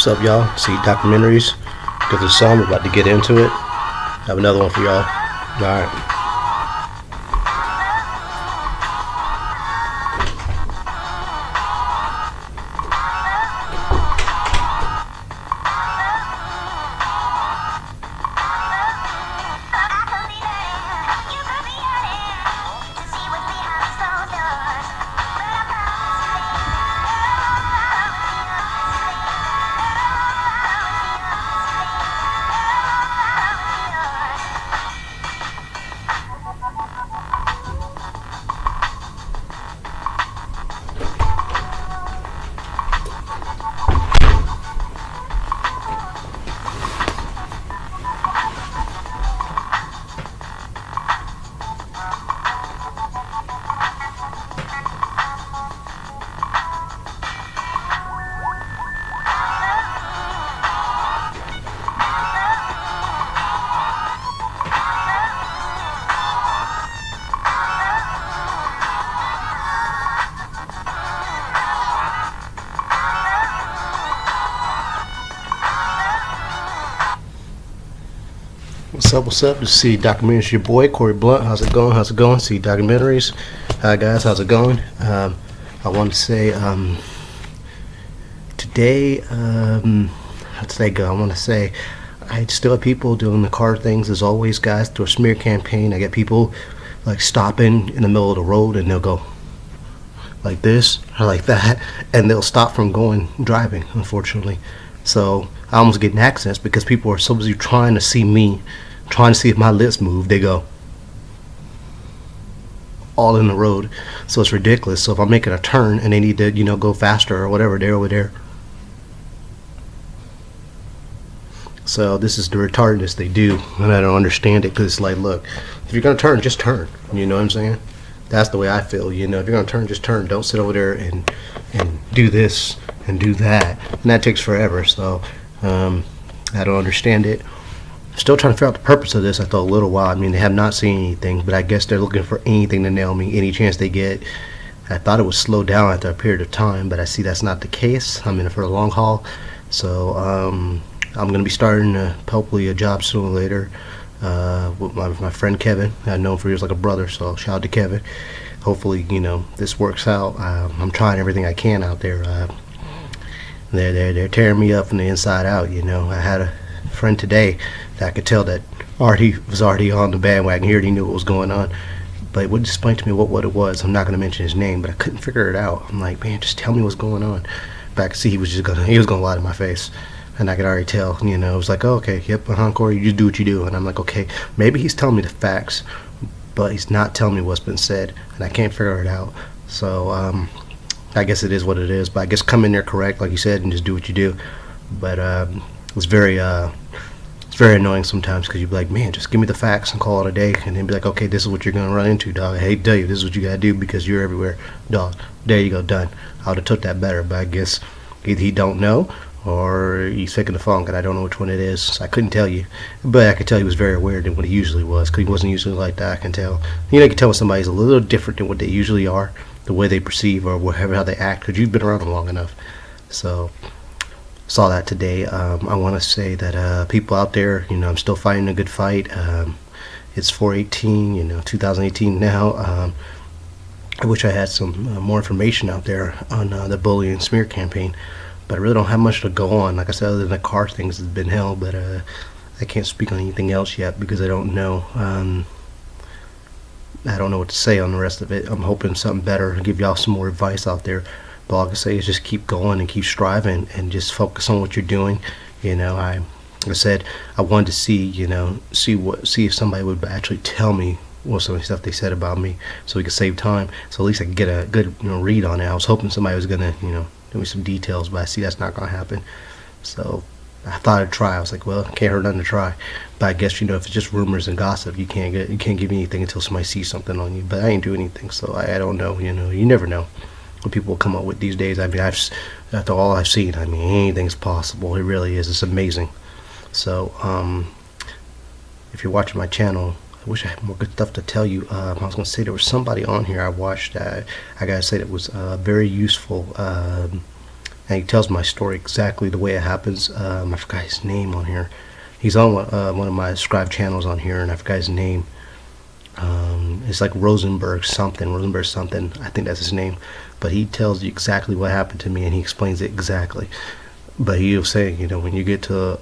What's up, y'all? See documentaries. Because there's some, we're about to get into it. I have another one for y'all. Alright. What's up? This is See Documentaries, your boy, Corey Blunt. How's it going? See Documentaries. Hi, guys. How's it going? I want to say, today, how'd today go? I want to say, I still have people doing the car things, as always, guys, through a smear campaign. I get people, like, stopping in the middle of the road, and they'll go like this, or like that, and they'll stop from driving, unfortunately. So, I almost get in accidents because people are so busy trying to see me, trying to see if my lips move. They go all in the road, so it's ridiculous. So if I'm making a turn and they need to, go faster or whatever, they're over there. So this is the retardedness they do, and I don't understand it, because it's like, look, if you're gonna turn, just turn. You know what I'm saying? That's the way I feel. If you're gonna turn, just turn. Don't sit over there and do this and do that, and that takes forever. So I don't understand it. Still trying to figure out the purpose of this. I thought a little while. I mean, they have not seen anything, but I guess they're looking for anything to nail me, any chance they get. I thought it would slow down after a period of time, but I see that's not the case. I'm in it for the long haul. So I'm going to be starting hopefully a job sooner or later with my friend Kevin. I've known for years, like a brother, so shout out to Kevin. Hopefully, this works out. I'm trying everything I can out there. They're tearing me up from the inside out. I had a friend today that I could tell that was already on the bandwagon. He already knew what was going on, but it wouldn't explain to me what it was. I'm not going to mention his name, but I couldn't figure it out. I'm like, man, just tell me what's going on. But I could see he was gonna lie to my face, and I could already tell. It was like, oh, okay, yep, Corey, you do what you do. And I'm like, okay, maybe he's telling me the facts, but he's not telling me what's been said, and I can't figure it out. So I guess it is what it is. But I guess come in there correct, like you said, and just do what you do. But it's very annoying sometimes, because you'd be like, man, just give me the facts and call it a day, and then be like, okay, this is what you're gonna run into, dog. I hate to tell you, this is what you gotta do because you're everywhere, dog. There you go, done. I would have took that better, but I guess either he don't know or he's faking the phone, and I don't know which one it is. So I couldn't tell you, but I could tell he was very aware than what he usually was, because he wasn't usually like that. I can tell. You can tell when somebody's a little different than what they usually are, the way they perceive or whatever, how they act, because you've been around them long enough. So saw that today. I want to say that people out there, I'm still fighting a good fight. It's 4/18, 2018 now. I wish I had some more information out there on the bullying and smear campaign, but I really don't have much to go on. Like I said, other than the car things has been hell, but I can't speak on anything else yet because I don't know. I don't know what to say on the rest of it. I'm hoping something better to give y'all some more advice out there. But all I can say is just keep going and keep striving and just focus on what you're doing. I said I wanted to see, see if somebody would actually tell me what some of the stuff they said about me, so we could save time. So at least I could get a good, read on it. I was hoping somebody was gonna, give me some details, but I see that's not gonna happen. So I thought I'd try. I was like, well, can't hurt nothing to try. But I guess if it's just rumors and gossip, you can't give me anything until somebody sees something on you. But I ain't do anything, so I don't know. You never know what people will come up with these days. I mean, after all I've seen, anything's possible. It really is. It's amazing. So if you're watching my channel, I wish I had more good stuff to tell you. I was going to say there was somebody on here I watched. I got to say that was very useful and he tells my story exactly the way it happens. I forgot his name on here. He's on one of my subscribed channels on here, and I forgot his name. It's like Rosenberg something. I think that's his name. But he tells you exactly what happened to me, and he explains it exactly. But he'll say, when you get to a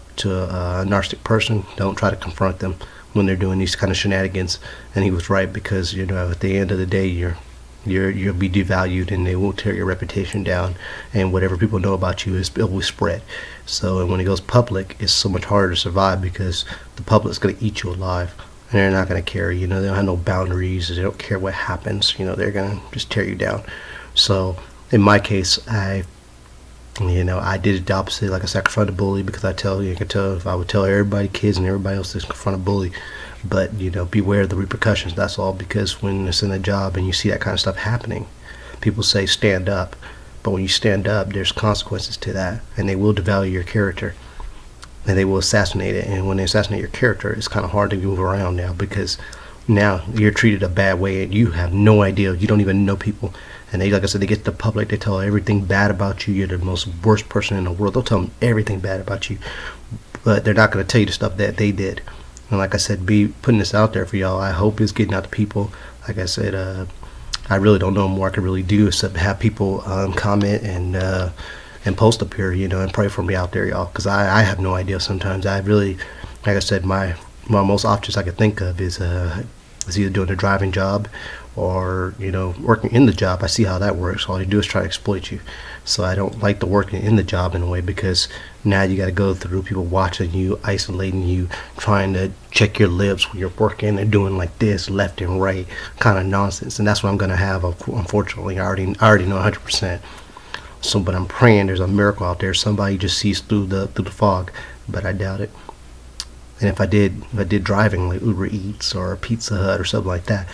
narcissistic person, don't try to confront them when they're doing these kind of shenanigans. And he was right, because at the end of the day, you'll be devalued, and they will tear your reputation down, and whatever people know about you it will spread. So, and when it goes public, it's so much harder to survive, because the public's going to eat you alive, and they're not going to care. They don't have no boundaries. They don't care what happens. They're going to just tear you down. So in my case, I did the opposite. Like I said, I confronted a bully, because I could tell if I would tell everybody, kids and everybody else, to confront a bully. But beware of the repercussions. That's all. Because when it's in a job and you see that kind of stuff happening, people say stand up, but when you stand up, there's consequences to that, and they will devalue your character, and they will assassinate it. And when they assassinate your character, it's kind of hard to move around now, because now you're treated a bad way, and you have no idea. You don't even know people, and they, like I said, they get to the public. They tell everything bad about you. You're the most worst person in the world. They'll tell them everything bad about you, but they're not going to tell you the stuff that they did. And like I said, be putting this out there for y'all. I hope it's getting out to people. Like I said, I really don't know more I can really do except have people comment and post up here, and pray for me out there, y'all, because I have no idea sometimes. I really, like I said, my most options I could think of is either doing a driving job or working in the job. I see how that works. All you do is try to exploit you. So I don't like the working in the job in a way, because now you got to go through people watching you, isolating you, trying to check your lips when you're working. They're doing like this left and right kind of nonsense, and that's what I'm gonna have. Unfortunately, I already know 100%. So, but I'm praying there's a miracle out there. Somebody just sees through the fog, but I doubt it. And if I did driving like Uber Eats or Pizza Hut or something like that,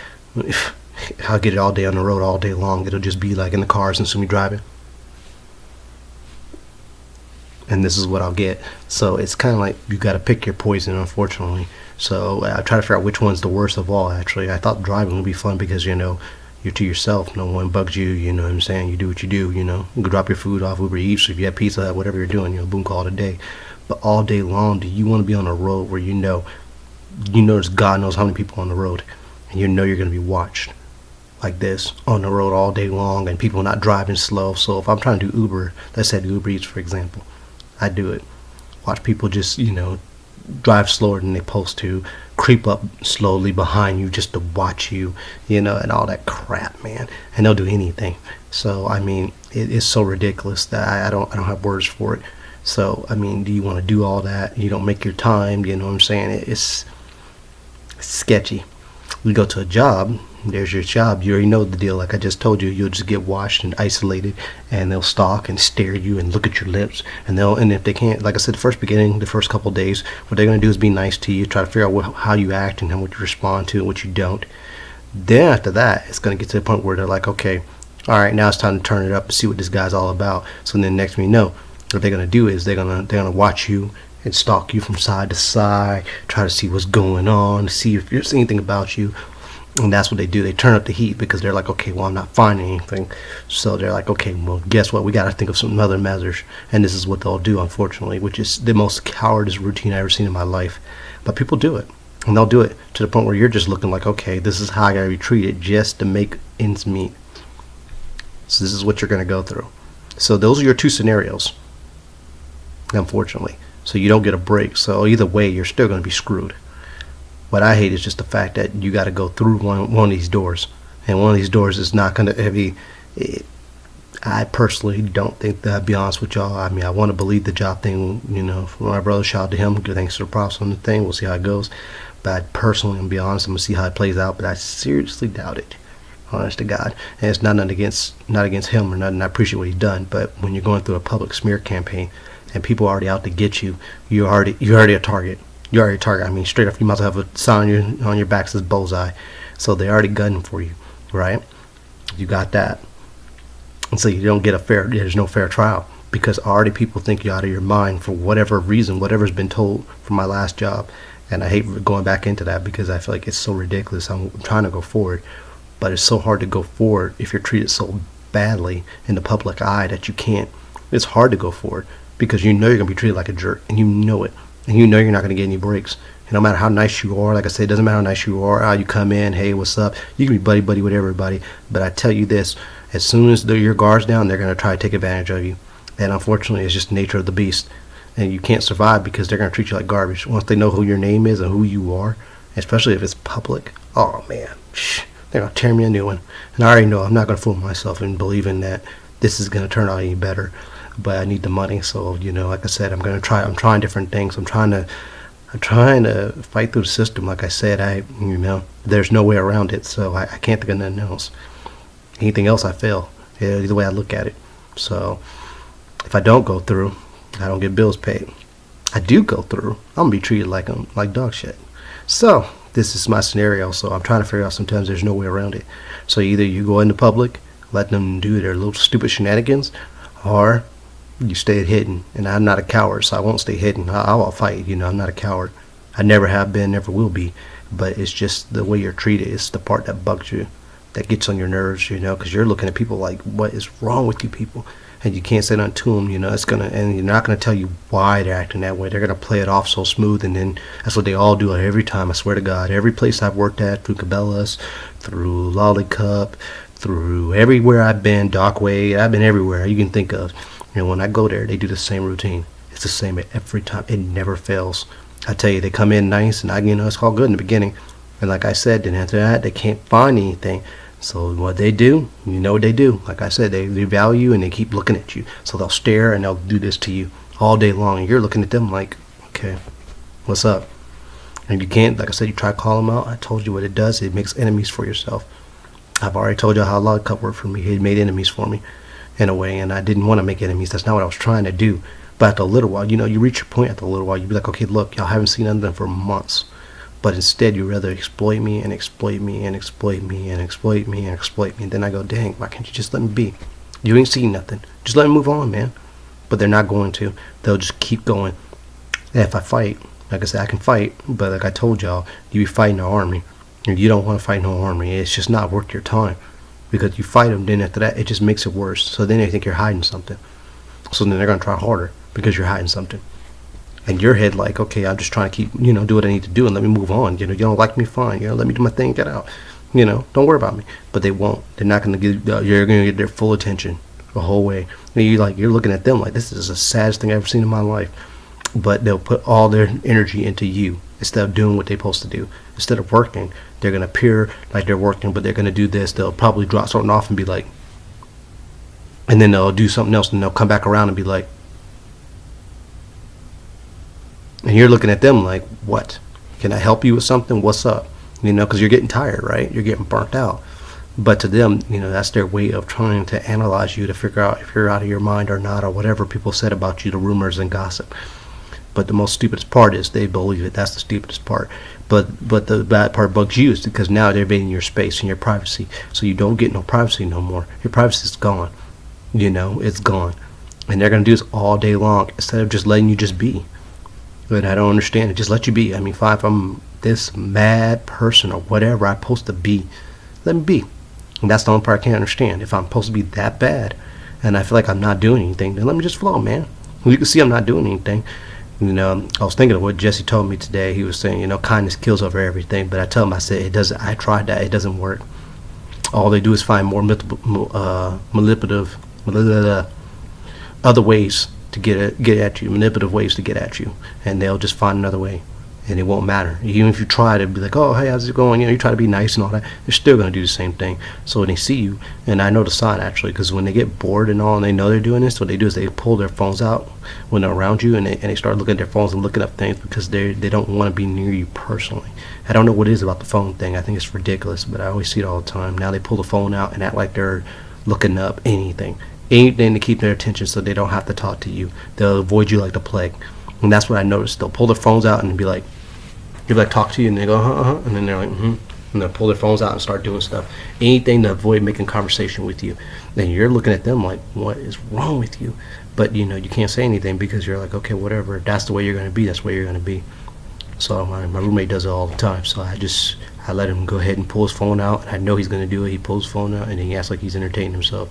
I'll get it all day on the road, all day long. It'll just be like in the cars and see me driving. And this is what I'll get. So it's kind of like you got to pick your poison, unfortunately. So I try to figure out which one's the worst of all, actually. I thought driving would be fun because, you're to yourself. No one bugs you, you know what I'm saying? You do what you do, You can drop your food off Uber Eats, if you have pizza, whatever you're doing, boom, call it a day. But all day long, do you want to be on a road where there's God knows how many people on the road, and you're going to be watched like this on the road all day long, and people not driving slow? So if I'm trying to do Uber, let's say Uber Eats, for example, I do it. Watch people just, drive slower than they supposed to, creep up slowly behind you just to watch you, and all that crap, man. And they'll do anything. So, it is so ridiculous that I don't have words for it. So, do you want to do all that? You don't make your time, you know what I'm saying? It's sketchy. We go to a job, there's your job. You already know the deal. Like I just told you, you'll just get watched and isolated, and they'll stalk and stare at you and look at your lips, and if they can't, like I said, the first couple of days, what they're going to do is be nice to you, try to figure out how you act and how what you respond to and what you don't. Then after that, it's going to get to the point where they're like, okay, all right, now it's time to turn it up and see what this guy's all about. So then next thing you know, what they're going to do is they're going to watch you and stalk you from side to side, try to see what's going on, see if there's anything about you. And that's what they do. They turn up the heat because they're like, okay, well, I'm not finding anything. So they're like, okay, well, guess what? We got to think of some other measures. And this is what they'll do, unfortunately, which is the most cowardice routine I've ever seen in my life. But people do it. And they'll do it to the point where you're just looking like, okay, this is how I got to be treated just to make ends meet. So this is what you're going to go through. So those are your two scenarios, unfortunately. So you don't get a break. So either way, you're still going to be screwed. What I hate is just the fact that you got to go through one of these doors, and one of these doors is not going to be. I personally don't think that. I'll be honest with y'all. I want to believe the job thing. For my brother, shout out to him. Good thanks to the props on the thing. We'll see how it goes. But I personally, I'm be honest, I'm gonna see how it plays out. But I seriously doubt it. Honest to God, and it's not against him or nothing. I appreciate what he's done. But when you're going through a public smear campaign and people are already out to get you, you're already a target. You're already a target. Straight up, you might as well have a sign on your back that says bullseye. So they're already gunning for you, right? You got that. And so you don't get there's no fair trial, because already people think you're out of your mind for whatever reason, whatever's been told from my last job. And I hate going back into that because I feel like it's so ridiculous. I'm trying to go forward, but it's so hard to go forward if you're treated so badly in the public eye that you can't It's hard to go forward because you know you're gonna be treated like a jerk, and you know it, and you know you're not gonna get any breaks. And no matter how nice you are, like I said, it doesn't matter how nice you are. How you come in, hey, what's up? You can be buddy buddy with everybody, but I tell you this: as soon as your guard's down, they're gonna try to take advantage of you, and unfortunately, it's just the nature of the beast. And you can't survive because they're gonna treat you like garbage once they know who your name is and who you are, especially if it's public. Oh man, they're gonna tear me a new one. And I already know I'm not gonna fool myself in believing that this is gonna turn out any better. But I need the money, so like I said, I'm trying different things. I'm trying to fight through the system. Like I said, there's no way around it. So I can't think of nothing else. Anything else, I fail. Yeah, either way I look at it. So if I don't go through, I don't get bills paid. I do go through, I'm gonna be treated like dog shit. So this is my scenario. So I'm trying to figure out. Sometimes there's no way around it. So either you go into public, let them do their little stupid shenanigans, or you stay hidden. And I'm not a coward, so I won't stay hidden. I'll fight. I'm not a coward. I never have been, never will be. But it's just the way you're treated. It's the part that bugs you, that gets on your nerves. Because you're looking at people like, what is wrong with you people? And you can't say nothing to them. And you're not gonna tell you why they're acting that way. They're gonna play it off so smooth, and then that's what they all do every time. I swear to God, every place I've worked at, through Cabela's, through Lollicup, through everywhere I've been, Dockway, I've been everywhere you can think of. When I go there, they do the same routine. It's the same every time. It never fails. I tell you, they come in nice, and it's all good in the beginning. And like I said, then after that, they can't find anything. So what they do, what they do. Like I said, they value you, and they keep looking at you. So they'll stare, and they'll do this to you all day long. And you're looking at them like, okay, what's up? And you can't, like I said, you try to call them out. I told you what it does. It makes enemies for yourself. I've already told you how Lollicup worked for me. It made enemies for me in a way, and I didn't want to make enemies. That's not what I was trying to do. But after a little while, you reach your point after a little while. You be like, okay, look, y'all haven't seen nothing for months. But instead, you rather exploit me and exploit me and exploit me and exploit me and exploit me. And then I go, dang, why can't you just let me be? You ain't seen nothing. Just let me move on, man. But they're not going to. They'll just keep going. And if I fight, like I said, I can fight. But like I told y'all, you be fighting an army. And you don't want to fight no army. It's just not worth your time. Because you fight them, then after that, it just makes it worse. So then they think you're hiding something. So then they're going to try harder because you're hiding something. And your head like, okay, I'm just trying to keep, do what I need to do and let me move on. You don't like me, fine. Let me do my thing, get out. Don't worry about me. But they won't. They're not going to give, you're going to get their full attention the whole way. And you're looking at them like, this is the saddest thing I've ever seen in my life. But they'll put all their energy into you instead of doing what they're supposed to do. Instead of working, they're going to appear like they're working, but they're going to do this. They'll probably drop something off and be like, and then they'll do something else, and they'll come back around and be like, and you're looking at them like, what? Can I help you with something? What's up? Because you're getting tired, right? You're getting burnt out. But to them, that's their way of trying to analyze you to figure out if you're out of your mind or not, or whatever people said about you, the rumors and gossip. But the most stupidest part is they believe it. That's the stupidest part. But the bad part bugs you is because now they're invading your space and your privacy. So you don't get no privacy no more. Your privacy is gone. It's gone. And they're going to do this all day long instead of just letting you just be. But I don't understand it. Just let you be. I mean, fine, if I'm this mad person or whatever I'm supposed to be, let me be. And that's the only part I can't understand. If I'm supposed to be that bad and I feel like I'm not doing anything, then let me just flow, man. You can see I'm not doing anything. I was thinking of what Jesse told me today. He was saying, kindness kills over everything. But I tell him, I said, it doesn't. I tried that. It doesn't work. All they do is find more manipulative other ways to get at you, manipulative ways to get at you, and they'll just find another way, and it won't matter. Even if you try to be like, oh, hey, how's it going? You try to be nice and all that, they're still going to do the same thing. So when they see you, and I know the sign actually, because when they get bored and all, and they know they're doing this, what they do is they pull their phones out when they're around you, and they start looking at their phones and looking up things because they don't want to be near you personally. I don't know what it is about the phone thing. I think it's ridiculous, but I always see it all the time. Now they pull the phone out and act like they're looking up anything to keep their attention so they don't have to talk to you. They'll avoid you like the plague. And that's what I noticed. They'll pull their phones out and be like, talk to you, and they go, and then they're like, and they'll pull their phones out and start doing stuff. Anything to avoid making conversation with you. Then you're looking at them like, what is wrong with you? But, you can't say anything because you're like, okay, whatever. If that's the way you're going to be, that's the way you're going to be. So my roommate does it all the time. So I let him go ahead and pull his phone out. And I know he's going to do it. He pulls his phone out, and he acts like he's entertaining himself.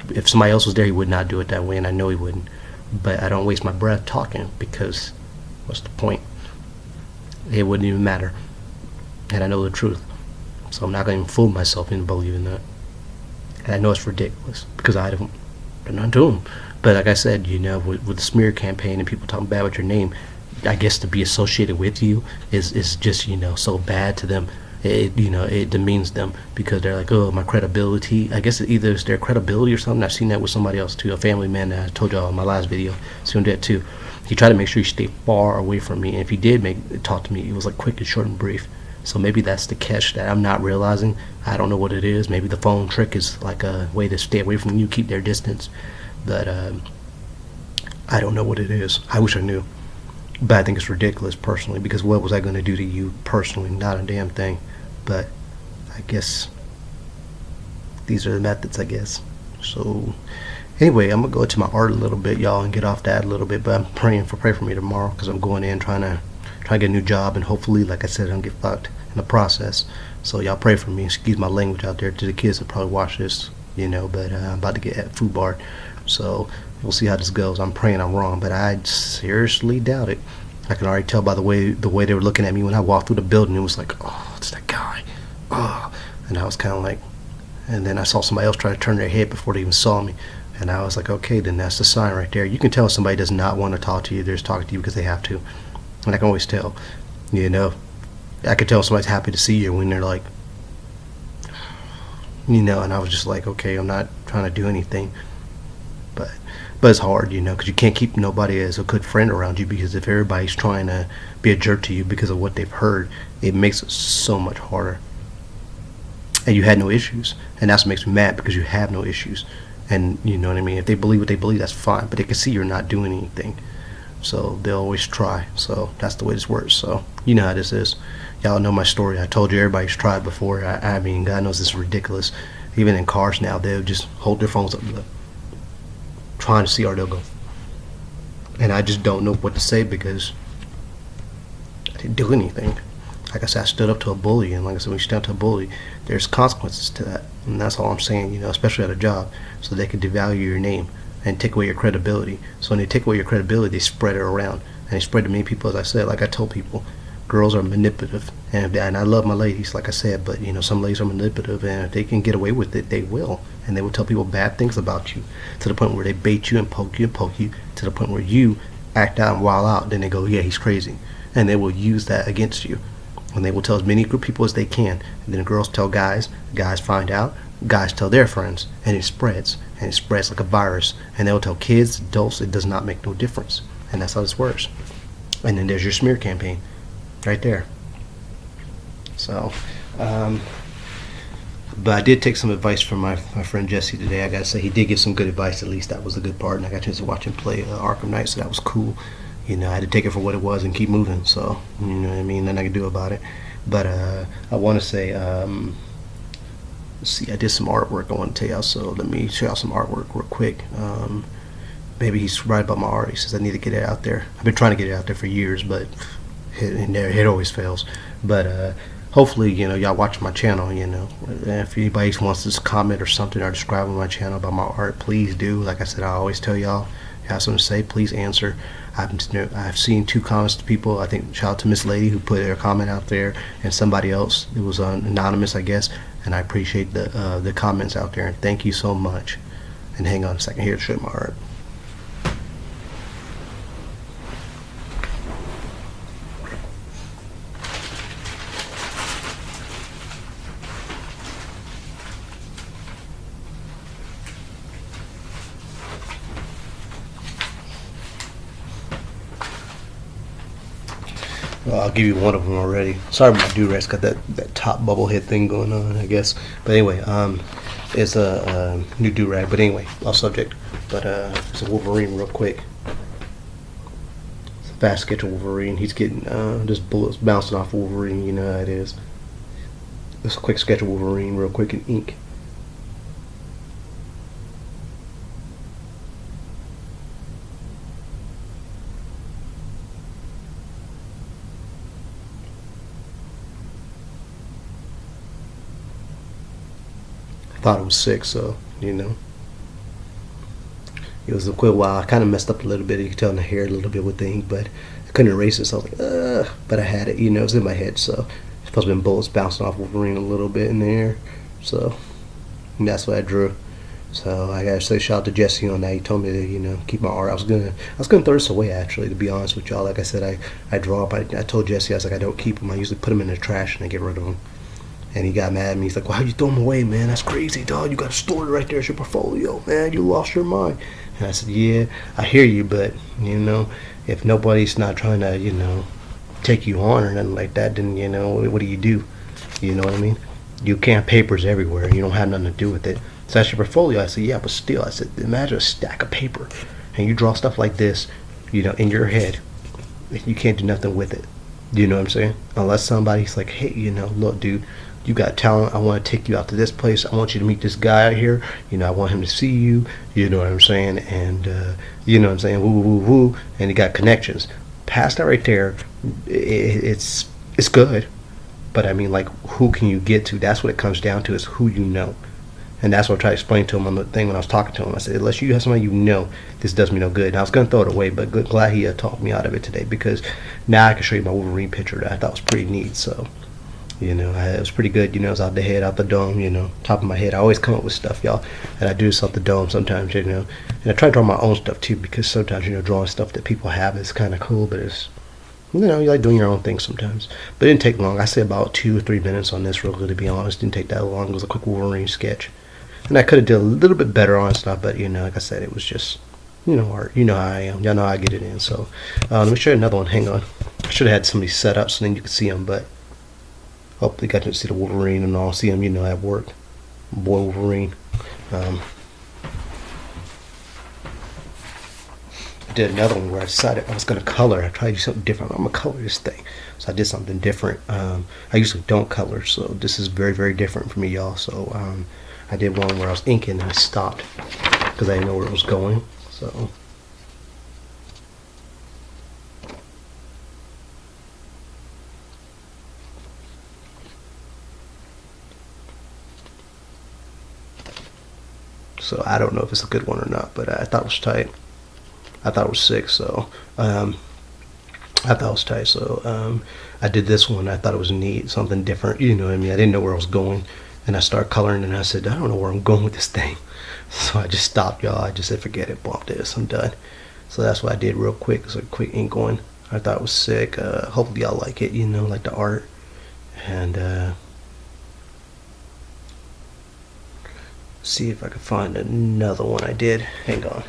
If somebody else was there, he would not do it that way, and I know he wouldn't. But I don't waste my breath talking, because what's the point? It wouldn't even matter. And I know the truth. So I'm not going to even fool myself into believing that. And I know it's ridiculous, because I don't do nothing to him. But like I said, with the smear campaign and people talking bad about your name, I guess to be associated with you is just, so bad to them. It demeans them, because they're like, oh, my credibility. I guess either it's their credibility or something. I've seen that with somebody else too, a family man that I told y'all in my last video. Seen that too. He tried to make sure you stay far away from me, and if he did talk to me, it was like quick and short and brief. So maybe that's the catch that I'm not realizing. I don't know what it is. Maybe the phone trick is like a way to stay away from you, keep their distance. But I don't know what it is. I wish I knew. But I think it's ridiculous personally, because what was I going to do to you personally? Not a damn thing. But I guess these are the methods, I guess. So anyway, I'm going to go to my art a little bit, y'all, and get off that a little bit. But I'm pray for me tomorrow, because I'm going in trying to get a new job, and hopefully, like I said, I don't get fucked in the process. So y'all pray for me. Excuse my language out there to the kids that probably watch this, but I'm about to get at food bar. So we'll see how this goes. I'm praying I'm wrong, but I seriously doubt it. I can already tell by the way they were looking at me when I walked through the building. It was like, oh, it's that guy. Oh. And I was kind of like, and then I saw somebody else try to turn their head before they even saw me. And I was like, okay, then that's the sign right there. You can tell somebody does not want to talk to you. They're just talking to you because they have to. And I can always tell, I could tell somebody's happy to see you when they're like, and I was just like, okay, I'm not trying to do anything. But it's hard, because you can't keep nobody as a good friend around you, because if everybody's trying to be a jerk to you because of what they've heard, it makes it so much harder. And you had no issues, and that's what makes me mad, because you have no issues. And you know what I mean? If they believe what they believe, that's fine, but they can see you're not doing anything. So they'll always try. So that's the way this works. So you know how this is. Y'all know my story. I told you everybody's tried before. I mean, God knows this is ridiculous. Even in cars now, they'll just hold their phones up, trying to see where they'll go. And I just don't know what to say, because I didn't do anything. Like I said, I stood up to a bully, and like I said, when you stand up to a bully, there's consequences to that. And that's all I'm saying, especially at a job, so they can devalue your name and take away your credibility. So when they take away your credibility, they spread it around, and they spread to many people. As I said, like I told people, girls are manipulative, and I love my ladies, like I said, but some ladies are manipulative, and if they can get away with it, they will. And they will tell people bad things about you, to the point where they bait you and poke you, to the point where you act out and wild out. Then they go, yeah, he's crazy, and they will use that against you. And they will tell as many group people as they can. And then the girls tell guys find out, guys tell their friends, and it spreads like a virus. And they will tell kids, adults, it does not make no difference. And that's how this works. And then there's your smear campaign right there. So but I did take some advice from my friend Jesse today. I gotta say, he did give some good advice. At least that was the good part, and I got a chance to watch him play Arkham Knight, so that was cool. I had to take it for what it was and keep moving. So you know what I mean. Nothing I can do about it. But I want to say, let's see, I did some artwork I want to tell y'all. So let me show y'all some artwork real quick. Maybe he's right about my art. He says I need to get it out there. I've been trying to get it out there for years, but it always fails. But hopefully, y'all watch my channel. If anybody wants to comment or something, or describe on my channel about my art, please do. Like I said, I always tell y'all, you have something to say, please answer. I've seen 2 comments to people. I think shout out to Miss Lady, who put her comment out there, and somebody else. It was anonymous, I guess. And I appreciate the comments out there, and thank you so much. And hang on a second here to show my art. Well, I'll give you one of them already. Sorry about my do-rag's got that top bubble head thing going on, I guess. But anyway, it's a new do-rag. But anyway, off subject. But it's a Wolverine real quick. It's a fast sketch of Wolverine. He's getting just bullets bouncing off Wolverine. You know how it is. It's a quick sketch of Wolverine real quick in ink. Thought it was sick, so It was a quick while. I kind of messed up a little bit. You could tell in the hair a little bit with things, but I couldn't erase it. So I was like, ugh. But I had it, it was in my head. So it's supposed to be bullets bouncing off Wolverine a little bit in the air. So that's what I drew. So I gotta say shout out to Jesse on that. He told me to, keep my art. I was gonna throw this away actually, to be honest with y'all. Like I said, I draw up. I told Jesse, I was like, I don't keep them. I usually put them in the trash and I get rid of them. And he got mad at me. He's like, why you throw them away, man? That's crazy, dog. You got a story right there. It's your portfolio, man. You lost your mind. And I said, yeah, I hear you, but, if nobody's not trying to, take you on or nothing like that, then, what do you do? You know what I mean? You can't papers everywhere. You don't have nothing to do with it. So that's your portfolio. I said, yeah, but still. I said, imagine a stack of paper. And you draw stuff like this, in your head. You can't do nothing with it. You know what I'm saying? Unless somebody's like, hey, look, dude, you got talent. I want to take you out to this place. I want you to meet this guy out here. I want him to see you. You know what I'm saying? And, you know what I'm saying? Woo, woo, woo, woo. And he got connections. Past that right there, it's good. But, I mean, like, who can you get to? That's what it comes down to, is who you know. And that's what I tried to explain to him on the thing when I was talking to him. I said, unless you have somebody this does me no good. And I was going to throw it away, but glad he talked me out of it today, because now I can show you my Wolverine picture that I thought was pretty neat. So, it was pretty good. It was out the head, out the dome, top of my head. I always come up with stuff, y'all. And I do this off the dome sometimes, And I try to draw my own stuff, too, because sometimes, drawing stuff that people have is kind of cool, but it's, you like doing your own thing sometimes. But it didn't take long. I say about 2 or 3 minutes on this, really, to be honest. It didn't take that long. It was a quick Wolverine sketch. And I could have did a little bit better on stuff, but, like I said, it was just, art. You know how I am. Y'all know how I get it in. So, let me show you another one. Hang on. I should have had somebody set up so then you could see them, but hopefully got to see the Wolverine and all. See him, at work. Boy Wolverine. I did another one where I decided I was going to color. I tried to do something different. I'm going to color this thing. So I did something different. I usually don't color, so this is very, very different for me, y'all. So I did one where I was inking and I stopped because I didn't know where it was going. So I don't know if it's a good one or not, but I thought it was tight. I thought it was sick, so I thought it was tight. So I did this one. I thought it was neat, something different. You know what I mean? I didn't know where I was going, and I started coloring, and I said, I don't know where I'm going with this thing. So I just stopped, y'all. I just said, forget it, bump this, I'm done. So that's what I did real quick. It's a quick ink one. I thought it was sick. Hopefully y'all like it, like the art. And see if I can find another one I did. Hang on.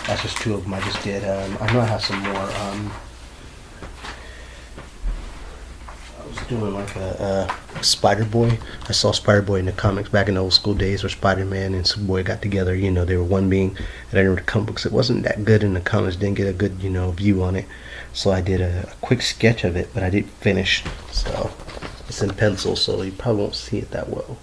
That's just 2 of them I just did. I know I have some more. I was doing like a Spider-Boy. I saw Spider-Boy in the comics back in the old school days where Spider-Man and Superboy got together. They were one being. And I remember the comic books. It wasn't that good in the comics. Didn't get a good, view on it. So I did a quick sketch of it, but I didn't finish. So it's in pencil, so you probably won't see it that well.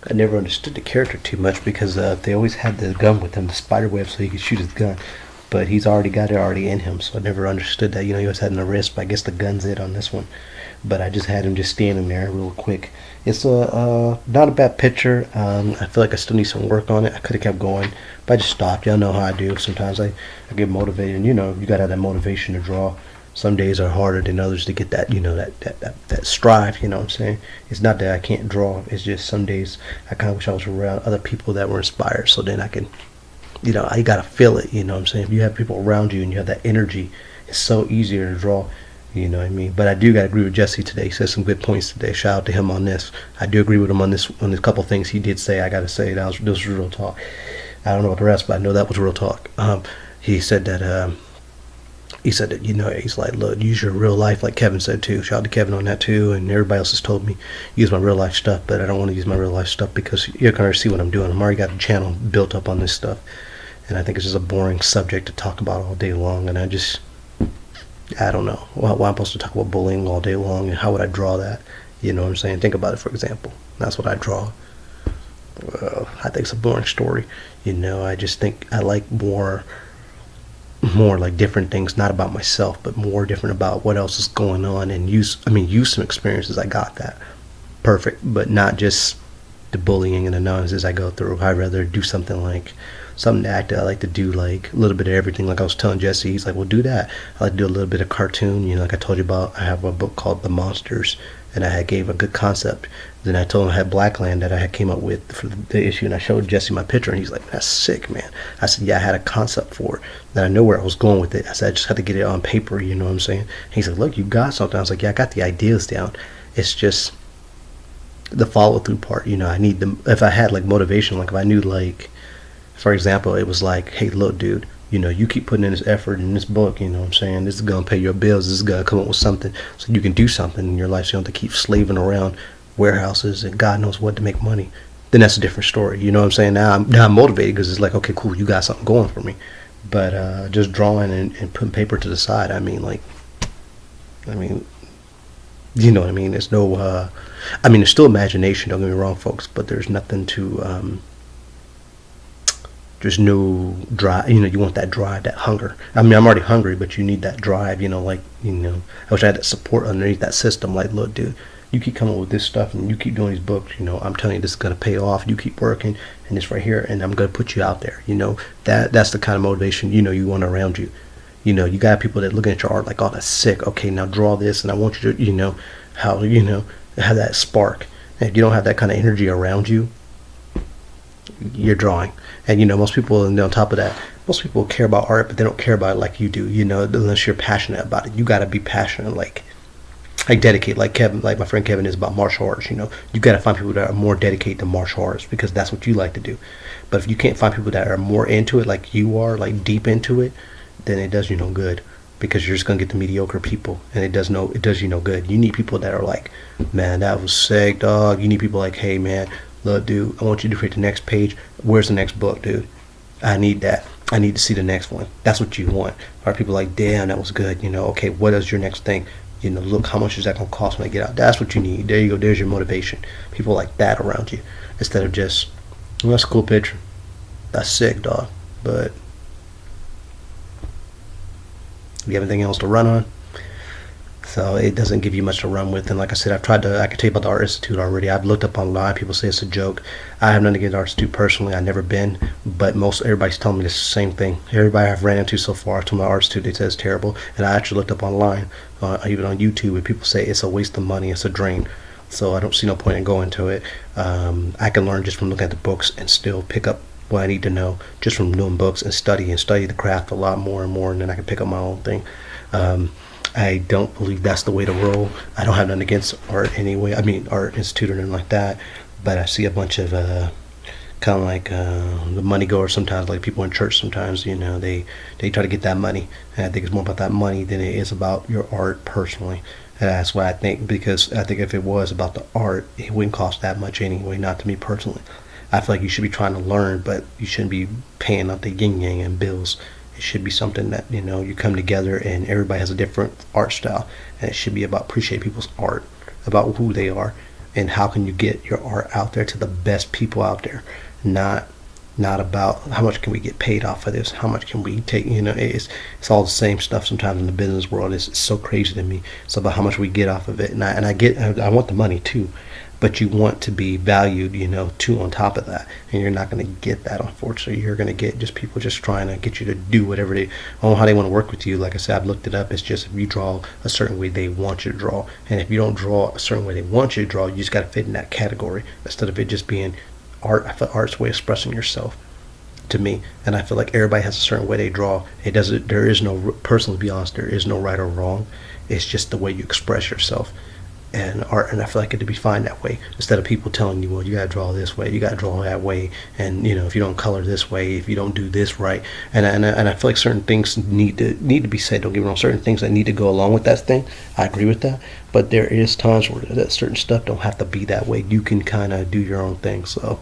I never understood the character too much because they always had the gun with him, the spider web, so he could shoot his gun. But he's already got it already in him, so I never understood that. He always had an wrist, but I guess the gun's it on this one. But I just had him just standing there real quick. It's not a bad picture. I feel like I still need some work on it. I could have kept going, but I just stopped. Y'all know how I do. Sometimes I get motivated, and you gotta have that motivation to draw. Some days are harder than others to get that, that strive, what I'm saying? It's not that I can't draw. It's just some days I kind of wish I was around other people that were inspired, so then I can, you gotta feel it, what I'm saying? If you have people around you and you have that energy, it's so easier to draw, you know what I mean? But I do gotta agree with Jesse today. He said some good points today. Shout out to him on this. I do agree with him on this couple things he did say. I gotta say this was real talk. I don't know about the rest, but I know that was real talk. He said that he's like, look, use your real life, like Kevin said too. Shout out to Kevin on that too, and everybody else has told me use my real life stuff, but I don't want to use my real life stuff because you're gonna see what I'm doing. I'm already got a channel built up on this stuff, and I think it's just a boring subject to talk about all day long, and I just I don't know. Why I'm supposed to talk about bullying all day long, and how would I draw that? You know what I'm saying? Think about it, for example. That's what I draw. I think it's a boring story. I just think I like more like different things, not about myself, but more different about what else is going on, and use some experiences. I got that perfect, but not just the bullying and the nonsense I go through. I'd rather do something like something active. I like to do like a little bit of everything. Like I was telling Jesse, he's like, "Well, do that." I like to do a little bit of cartoon. Like I told you about, I have a book called The Monsters, and I had gave a good concept. Then I told him I had Blackland that I had came up with for the issue, and I showed Jesse my picture, and he's like, "That's sick, man." I said, "Yeah, I had a concept for it, and I know where I was going with it." I said, "I just had to get it on paper." You know what I'm saying? And he's like, "Look, you got something." I was like, "Yeah, I got the ideas down. It's just the follow through part. I need the if I had like motivation, like if I knew, like for example, it was like, hey, look, dude, you keep putting in this effort in this book, you know what I'm saying? This is going to pay your bills. This is going to come up with something so you can do something in your life, so you don't have to keep slaving around warehouses and God knows what to make money." Then that's a different story. You know what I'm saying? Now I'm motivated because it's like, okay, cool, you got something going for me. But just drawing and putting paper to the side, I mean, you know what I mean? There's no, there's still imagination, don't get me wrong, folks, but there's nothing to, there's no drive. You want that drive, that hunger. I'm already hungry, but you need that drive. I wish I had that support underneath that system. Like, look, dude, you keep coming up with this stuff, and you keep doing these books. I'm telling you, this is gonna pay off. You keep working, and this right here, and I'm gonna put you out there. That's the kind of motivation you want around you. You got people that looking at your art like, oh, that's sick. Okay, now draw this, and I want you to, have that spark. And if you don't have that kind of energy around you, you're drawing. And most people, and on top of that, most people care about art, but they don't care about it like you do, unless you're passionate about it. You got to be passionate, like dedicate, like Kevin, like my friend Kevin is about martial arts. You got to find people that are more dedicated to martial arts because that's what you like to do. But if you can't find people that are more into it like you are, like deep into it, then it does you no good, because you're just gonna get the mediocre people, and it does you no good. You need people that are like, man, that was sick, dog. You need people like, hey, man, look, dude, I want you to create the next page. Where's the next book, dude? I need that. I need to see the next one. That's what you want. Or people like, damn, that was good. Okay, what is your next thing? Look, how much is that gonna cost when I get out? That's what you need. There you go. There's your motivation. People like that around you, instead of just, well, that's a cool picture. That's sick, dog. But you have anything else to run on? So it doesn't give you much to run with. And like I said, I can tell you about the Art Institute already. I've looked up online. People say it's a joke. I have nothing against the Art Institute personally. I've never been, but everybody's telling me the same thing. Everybody I've ran into so far to my Art Institute, they say it's terrible. And I actually looked up online, even on YouTube, and people say it's a waste of money. It's a drain. So I don't see no point in going to it. I can learn just from looking at the books and still pick up what I need to know just from doing books and study the craft a lot more and more, and then I can pick up my own thing. I don't believe that's the way to roll. I don't have nothing against art anyway. Art institute or anything like that, but I see a bunch of kind of like the money goers sometimes, like people in church sometimes. They try to get that money, and I think it's more about that money than it is about your art personally. And that's what I think, because I think if it was about the art, it wouldn't cost that much anyway. Not to me personally. I feel like you should be trying to learn, but you shouldn't be paying out the yin yang and bills. It should be something that you come together, and everybody has a different art style, and it should be about appreciating people's art, about who they are, and how can you get your art out there to the best people out there. Not about how much can we get paid off of this, how much can we take. It's all the same stuff sometimes in the business world. It's so crazy to me. It's about how much we get off of it, and I want the money too. But you want to be valued, too, on top of that. And you're not going to get that, unfortunately. You're going to get just people just trying to get you to do whatever I don't know how they want to work with you. Like I said, I've looked it up. It's just if you draw a certain way they want you to draw. And if you don't draw a certain way they want you to draw, you just got to fit in that category. Instead of it just being art, I feel art's a way of expressing yourself, to me. And I feel like everybody has a certain way they draw. There is no, personally, to be honest, there is no right or wrong. It's just the way you express yourself. And art, and I feel like it to be fine that way, instead of people telling you, well, you gotta draw this way, you gotta draw that way, and if you don't color this way, if you don't do this right, and I feel like certain things need to be said. Don't get me wrong, certain things that need to go along with that thing, I agree with that, but there is times where that certain stuff don't have to be that way. You can kind of do your own thing. So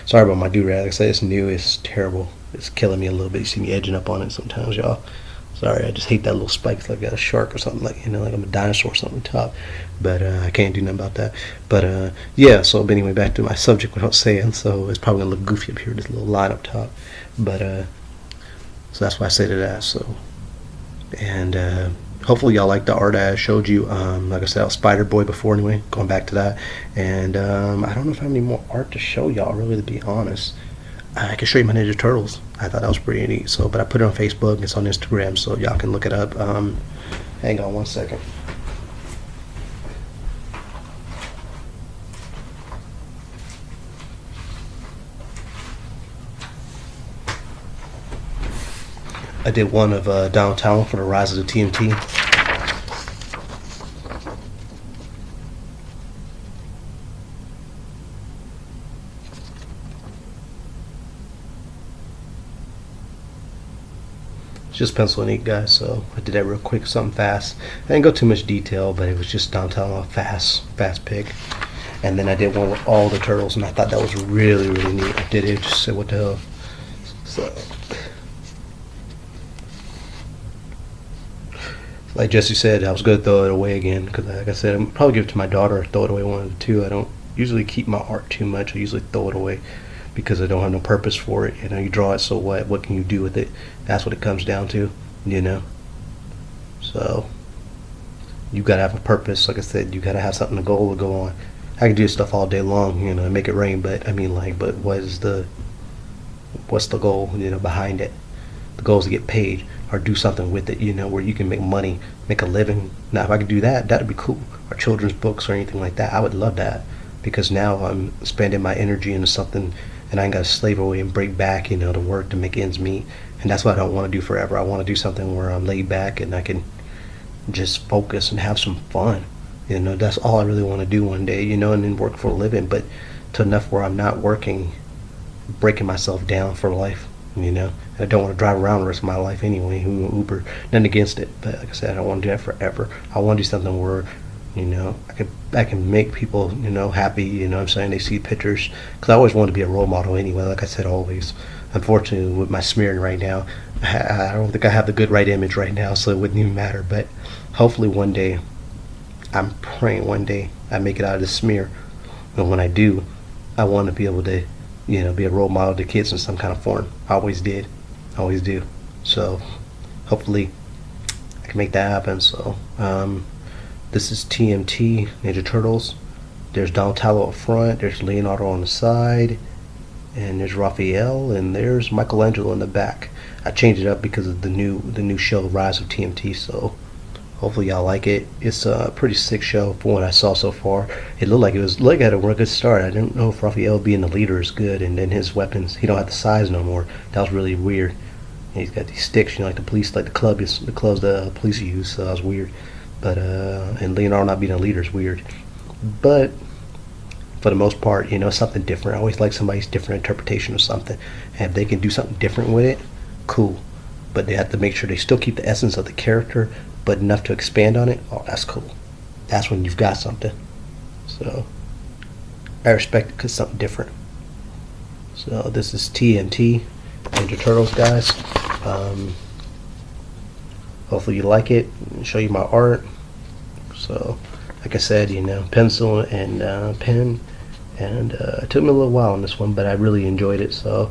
sorry about my do-rag. Like I said, it's new, it's terrible, it's killing me a little bit. You see me edging up on it sometimes, y'all. Sorry, I just hate that little spike. It's like a shark or something, like, like I'm a dinosaur or something on top. But I can't do nothing about that. But yeah, so but anyway, back to my subject, what I was saying. So it's probably gonna look goofy up here, this little line up top. But so that's why I say to that. So, and hopefully y'all like the art I showed you. Like I said, I was Spider Boy before anyway, going back to that. And I don't know if I have any more art to show y'all, really, to be honest. I can show you my Ninja Turtles. I thought that was pretty neat. So, but I put it on Facebook. It's on Instagram, so y'all can look it up. Hang on one second. I did one of downtown for the Rise of the TMT. Just pencil and ink, guys, so I did that real quick, something fast. I didn't go too much detail, but it was just downtown, fast pick. And then I did one with all the turtles, and I thought that was really neat. I did it, just said what the hell. So, like Jesse said, I was gonna throw it away again, because like I said, I'm probably give it to my daughter or throw it away, one of the two. I don't usually keep my art too much. I usually throw it away because I don't have no purpose for it. You draw it, so what? What can you do with it? That's what it comes down to, So you gotta have a purpose. Like I said, you gotta have something, a goal to go on. I can do stuff all day long, and make it rain, but I mean, like, but what's the goal, behind it? The goal is to get paid or do something with it, where you can make money, make a living. Now, if I could do that, that'd be cool. Or children's books or anything like that, I would love that, because now I'm spending my energy into something, and I ain't got to slave away and break back, to work to make ends meet. And that's what I don't want to do forever. I want to do something where I'm laid back and I can just focus and have some fun. That's all I really want to do one day, and then work for a living, but to enough where I'm not working, breaking myself down for life, I don't want to drive around the rest of my life anyway, Uber, nothing against it, but like I said, I don't want to do that forever. I want to do something where, I can make people, happy, what I'm saying, they see pictures, because I always wanted to be a role model anyway, like I said, always. Unfortunately, with my smearing right now, I don't think I have the good right image right now, so it wouldn't even matter, but hopefully one day, I'm praying one day I make it out of this smear, and when I do, I want to be able to, be a role model to kids in some kind of form. I always did, always do. So hopefully I can make that happen. So this is TMT Ninja Turtles. There's Donatello up front, there's Leonardo on the side, and there's Raphael, and there's Michelangelo in the back. I changed it up because of the new show Rise of TMT, so hopefully y'all like it. It's a pretty sick show from what I saw so far. It looked like it had a real good start. I didn't know if Raphael being the leader is good, and then his weapons, he don't have the size no more. That was really weird. And he's got these sticks, like the police, like the clubs the police use, so that was weird. But and Leonardo not being a leader is weird. But for the most part, something different. I always like somebody's different interpretation of something. And if they can do something different with it, cool. But they have to make sure they still keep the essence of the character, but enough to expand on it. Oh, that's cool. That's when you've got something. So I respect it because it's something different. So this is TMT Ninja Turtles, guys. Hopefully you like it. I'll show you my art. So like I said, pencil and pen, and it took me a little while on this one, but I really enjoyed it. So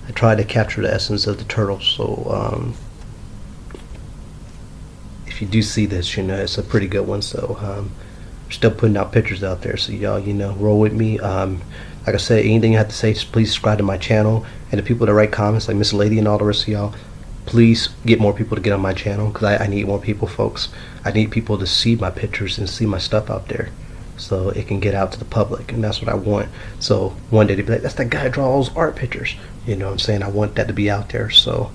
I tried to capture the essence of the turtles. So if you do see this, it's a pretty good one. So I'm still putting out pictures out there, so y'all, roll with me. Like I said, anything you have to say, just please subscribe to my channel, and the people that write comments, like Miss Lady and all the rest of y'all, please get more people to get on my channel, because I need more people, folks. I need people to see my pictures and see my stuff out there, so it can get out to the public, and that's what I want. So one day they'd be like, that's that guy who draws those art pictures. You know what I'm saying? I want that to be out there. So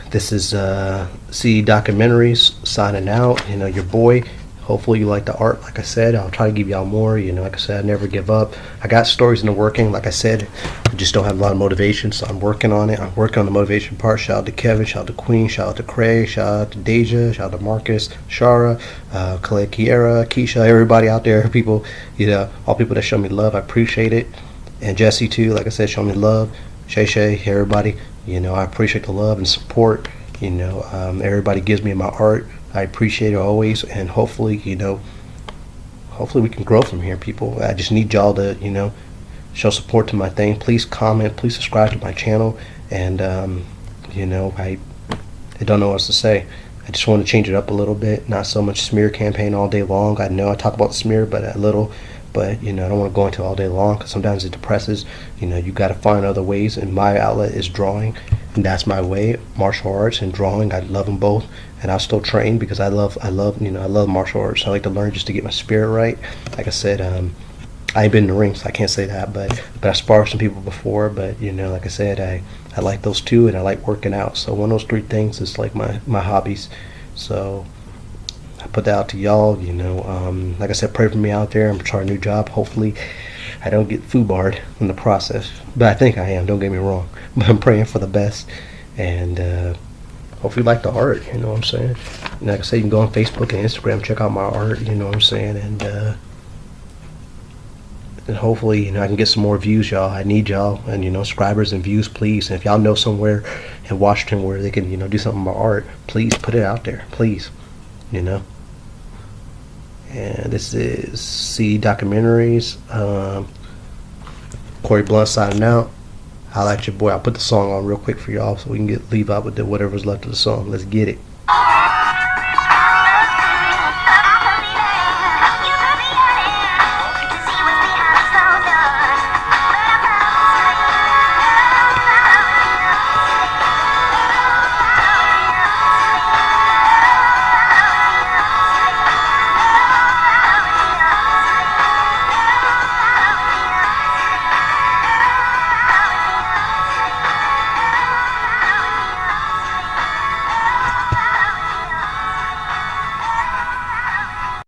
this is CE Documentaries signing out. Your boy. Hopefully you like the art. Like I said, I'll try to give y'all more. Like I said, I never give up. I got stories in the working. Like I said, I just don't have a lot of motivation, so I'm working on it. I'm working on the motivation part. Shout out to Kevin, shout out to Queen, shout out to Craig, shout out to Deja, shout out to Marcus, Shara, Clay, Kiera, Keisha, everybody out there, people, all people that show me love. I appreciate it. And Jesse too, like I said, show me love. Shay, everybody, I appreciate the love and support. Everybody gives me my art. I appreciate it always, and hopefully, hopefully we can grow from here, people. I just need y'all to, show support to my thing. Please comment, please subscribe to my channel, and I don't know what else to say. I just want to change it up a little bit, not so much smear campaign all day long. I know I talk about the smear, but a little, but I don't want to go into it all day long because sometimes it depresses. You got to find other ways, and my outlet is drawing, and that's my way. Martial arts and drawing, I love them both, and I still train because I love martial arts. I like to learn just to get my spirit right. Like I said, I ain't been in the ring, so I can't say that, but I sparred with some people before. But like I said, I like those two, and I like working out. So one of those three things is like my hobbies. So I put that out to y'all. Like I said, pray for me out there. I'm trying a new job. Hopefully, I don't get foobarred in the process, but I think I am. Don't get me wrong. But I'm praying for the best, and hopefully, you like the art. You know what I'm saying? And like I said, you can go on Facebook and Instagram, check out my art. You know what I'm saying? And hopefully, I can get some more views, y'all. I need y'all, and subscribers and views, please. And if y'all know somewhere in Washington where they can, do something about art, please put it out there, please. And this is C Documentaries. Corey Blunt signing out. Holla at your boy. I'll put the song on real quick for y'all so we can leave out with whatever's left of the song. Let's get it.